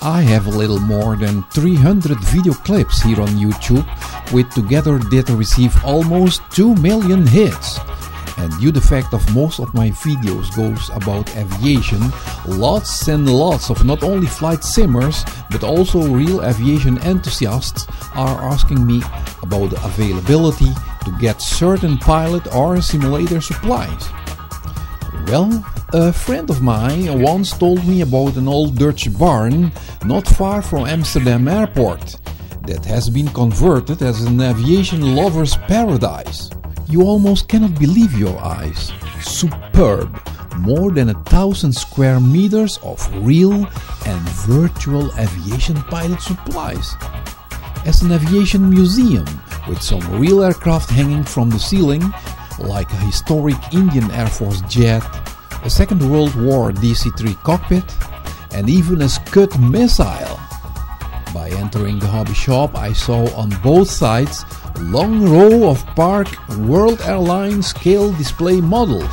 I have a little more than 300 video clips here on YouTube, which together did receive almost 2 million hits. And due to the fact of most of my videos goes about aviation, lots and lots of not only flight simmers but also real aviation enthusiasts are asking me about the availability to get certain pilot or simulator supplies. Well, a friend of mine once told me about an old Dutch barn not far from Amsterdam Airport that has been converted as an aviation lover's paradise. You almost cannot believe your eyes. Superb! More than 1,000 square meters of real and virtual aviation pilot supplies. As an aviation museum with some real aircraft hanging from the ceiling, like a historic Indian Air Force jet, a Second World War DC-3 cockpit, and even a Scud missile. By entering the hobby shop, I saw on both sides a long row of Park World Airlines scale display models.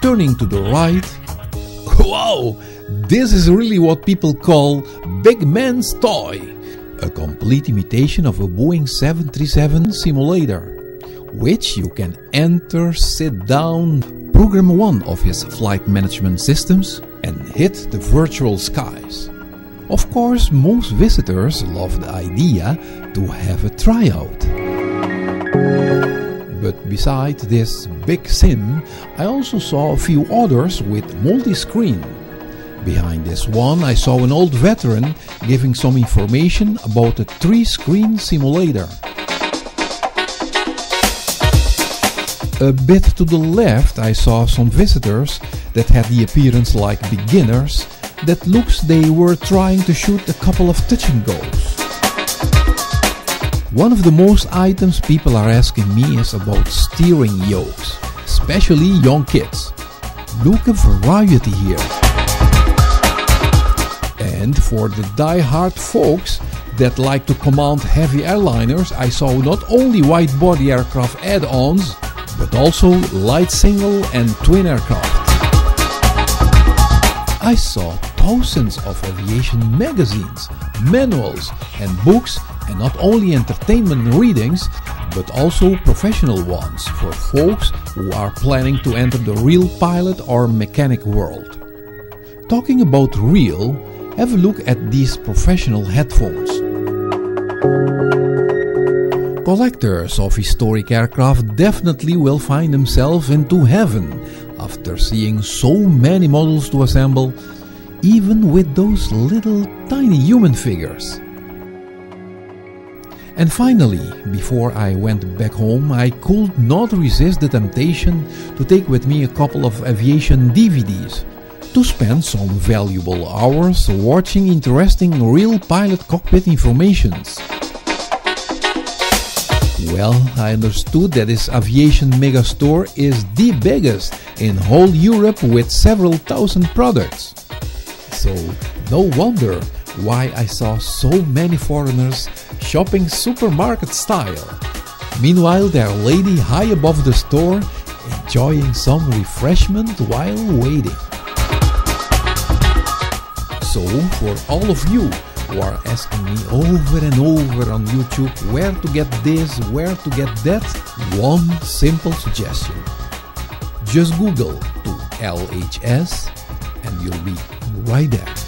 Turning to the right, wow, this is really what people call big man's toy. A complete imitation of a Boeing 737 simulator, which you can enter, sit down, program one of his flight management systems and hit the virtual skies. Of course, most visitors love the idea to have a tryout. But besides this big sim, I also saw a few others with multi-screen. Behind this one, I saw an old veteran giving some information about a 3-screen simulator. A bit to the left, I saw some visitors that had the appearance like beginners, that looks they were trying to shoot a couple of touch and goes. One of the most items people are asking me is about steering yokes, especially young kids. Look a variety here. And for the die-hard folks that like to command heavy airliners, I saw not only wide-body aircraft add-ons, but also light single and twin aircraft. I saw thousands of aviation magazines, manuals and books, and not only entertainment readings, but also professional ones for folks who are planning to enter the real pilot or mechanic world. Talking about real, have a look at these professional headphones. Collectors of historic aircraft definitely will find themselves into heaven after seeing so many models to assemble, even with those little tiny human figures. And finally, before I went back home, I could not resist the temptation to take with me a couple of aviation DVDs to spend some valuable hours watching interesting real pilot cockpit informations. Well, I understood that this Aviation Megastore is the biggest in whole Europe with several thousand products. So no wonder why I saw so many foreigners shopping supermarket style. Meanwhile, there are ladies high above the store enjoying some refreshment while waiting. So for all of you who are asking me over and over on YouTube where to get this, where to get that, one simple suggestion. Just Google to LHS and you'll be right there.